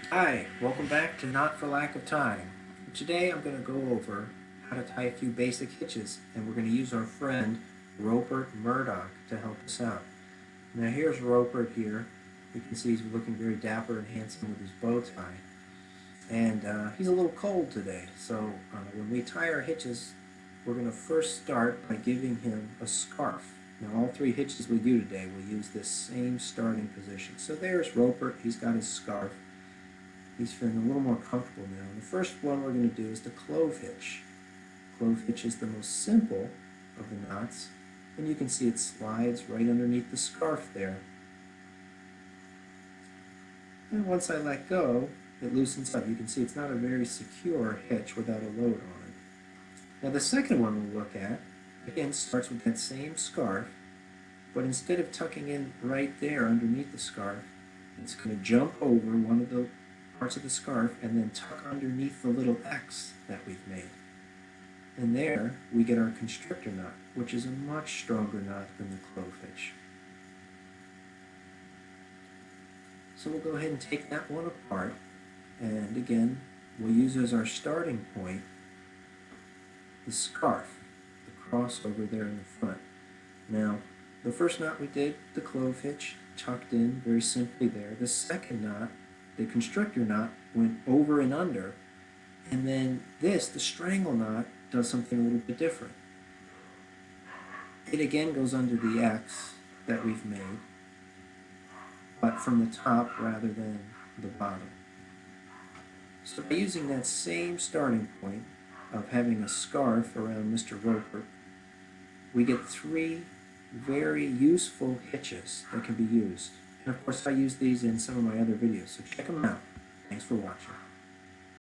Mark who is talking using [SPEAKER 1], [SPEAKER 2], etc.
[SPEAKER 1] Hi, welcome back to Not for Lack of Time. Today I'm going to go over how to tie a few basic hitches, and we're going to use our friend Ropert Murdoch to help us out. Now here's Ropert here. You can see he's looking very dapper and handsome with his bow tie. And he's a little cold today, so when we tie our hitches, we're going to first start by giving him a scarf. Now all three hitches we do today will use this same starting position. So there's Ropert, he's got his scarf. He's feeling a little more comfortable now. The first one we're going to do is the clove hitch. Clove hitch is the most simple of the knots, and you can see it slides right underneath the scarf there. And once I let go, it loosens up. You can see it's not a very secure hitch without a load on it. Now the second one we'll look at, again, starts with that same scarf, but instead of tucking in right there underneath the scarf, it's going to jump over one of the parts of the scarf and then tuck underneath the little X that we've made. And there we get our constrictor knot, which is a much stronger knot than the clove hitch. So we'll go ahead and take that one apart, and again we'll use as our starting point the scarf, the crossover there in the front. Now the first knot we did, the clove hitch, tucked in very simply there. The second knot, the constrictor knot, went over and under, and then this, the strangle knot, does something a little bit different. It again goes under the X that we've made, but from the top rather than the bottom. So by using that same starting point of having a scarf around Mr. Ropert, we get three very useful hitches that can be used. And of course I use these in some of my other videos, so check them out. Thanks for watching.